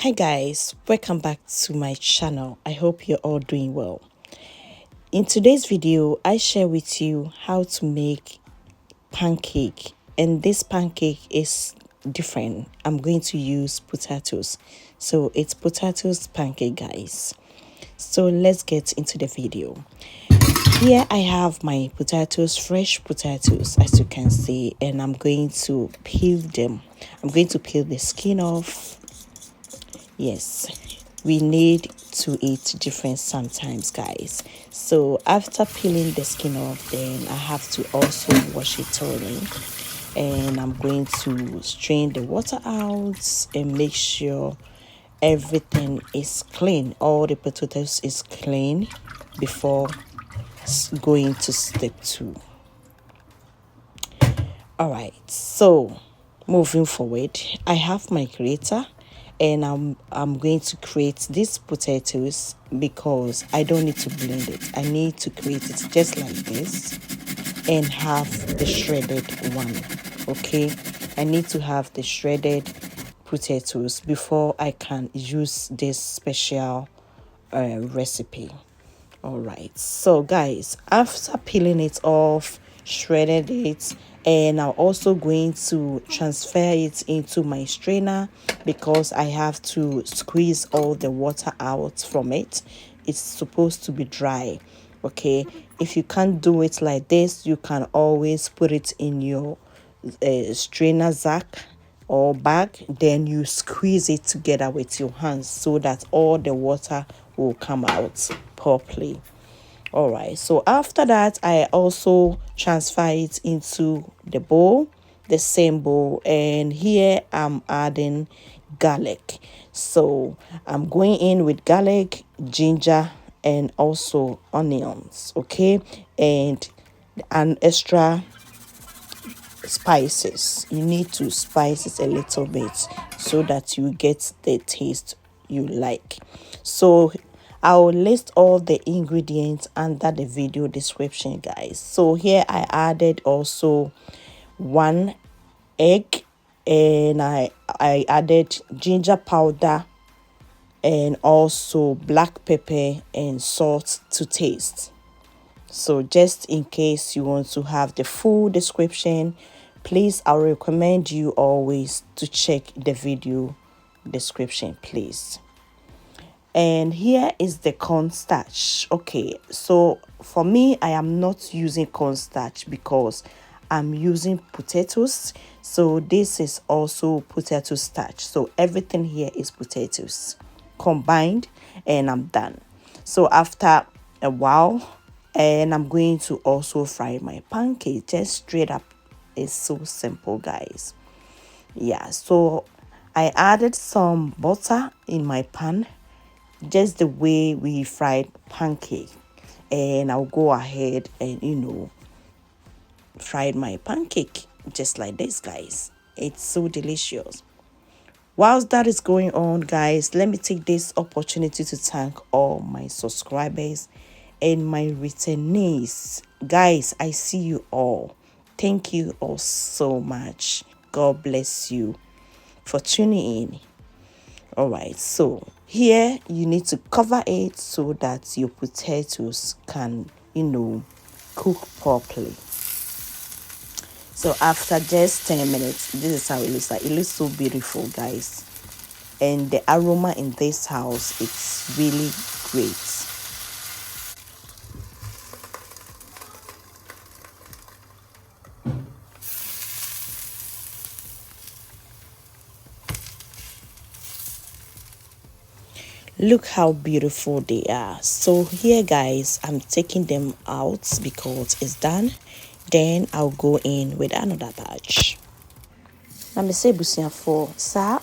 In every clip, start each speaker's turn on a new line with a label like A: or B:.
A: Hi guys, welcome back to my channel. I hope you're all doing well. In today's video, I share with you how to make pancake, and this pancake is different. I'm going to use potatoes. So it's potatoes pancake, guys. So let's get into the video. Here I have my potatoes, fresh potatoes, as you can see, and I'm going to peel them. I'm going to peel the skin off. Yes, we need to eat different sometimes, guys. So after peeling the skin off, then I have to also wash it thoroughly, and I'm going to strain the water out and make sure everything is clean. All the potatoes is clean before going to step 2. All right, so moving forward, I have my grater, and I'm going to create these potatoes because I don't need to blend it. I need to create it just like this and have the shredded one. Okay, I need to have the shredded potatoes before I can use this special recipe. All right, so guys, after peeling it off, shredded it, and I'm also going to transfer it into my strainer because I have to squeeze all the water out from it. It's supposed to be dry. Okay, if you can't do it like this, you can always put it in your strainer sack or bag, then you squeeze it together with your hands so that all the water will come out properly. All right, so after that, I also transfer it into the bowl, the same bowl, and here I'm adding garlic. So I'm going in with garlic, ginger, and also onions. Okay, and an extra spices. You need to spice it a little bit so that you get the taste you like. So I'll list all the ingredients under the video description, guys. So here I added also 1 egg, and I added ginger powder and also black pepper and salt to taste. So just in case you want to have the full description, please, I recommend you always to check the video description, please. And here is the cornstarch. Okay, so for me, I am not using cornstarch because I'm using potatoes. So this is also potato starch. So everything here is potatoes combined, and I'm done. So after a while, and I'm going to also fry my pancake just straight up. It's so simple, guys. Yeah, so I added some butter in my pan, just the way we fried pancake, and I'll go ahead and fried my pancake just like this, guys. It's so delicious. Whilst that is going on, guys, let me take this opportunity to thank all my subscribers and my returnees. Guys, I see you all. Thank you all so much. God bless you for tuning in. All right, so here you need to cover it so that your potatoes can, cook properly. So after just 10 minutes, this is how it looks like. It looks so beautiful, guys. And the aroma in this house, it's really great. Look how beautiful they are. So here, guys, I'm taking them out because it's done. Then I'll go in with another batch. Now me say busia for sa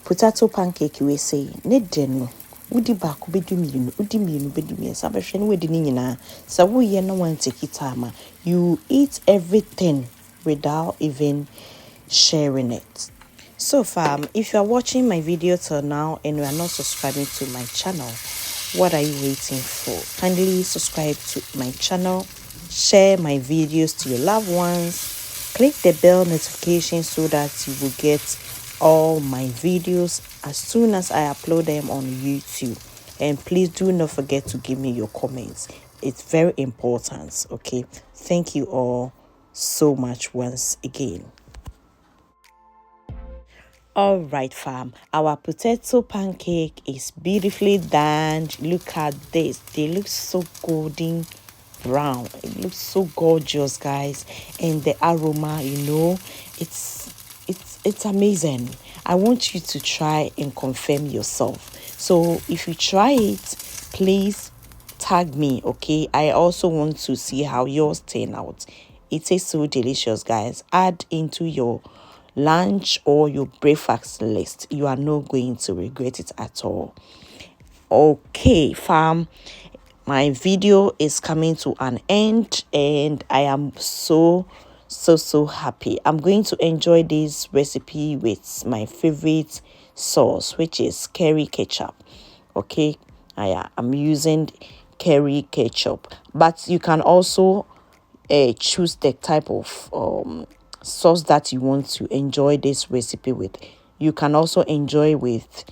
A: potato pancake we say ne de no udi baako bedu mienu udi mienu bedu miensa behwe no wedi ni nyina sa wo ye no wan take it time. You eat everything without even sharing it. So far, if you are watching my video till now and you are not subscribing to my channel, what are you waiting for? Kindly subscribe to my channel, share my videos to your loved ones, click the bell notification so that you will get all my videos as soon as I upload them on YouTube. And please do not forget to give me your comments. It's very important. Okay, thank you all so much once again. All right, fam, our potato pancake is beautifully done. Look at this, they look so golden brown. It looks so gorgeous, guys, and the aroma, it's amazing. I want you to try and confirm yourself. So if you try it, please tag me. Okay, I also want to see how yours turn out. It tastes so delicious, guys. Add into your lunch or your breakfast list. You are not going to regret it at all. Okay, fam, my video is coming to an end and I am so happy. I'm going to enjoy this recipe with my favorite sauce, which is curry ketchup. Okay, I'm using curry ketchup, but you can also choose the type of sauce that you want to enjoy this recipe with. You can also enjoy with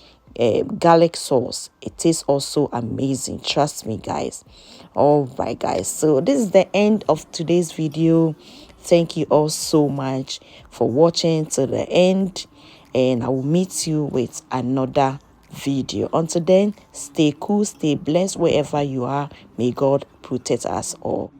A: garlic sauce. It is also amazing, trust me, guys. All right, guys, so this is the end of today's video. Thank you all so much for watching to the end, and I will meet you with another video. Until then, stay cool, stay blessed wherever you are. May God protect us all.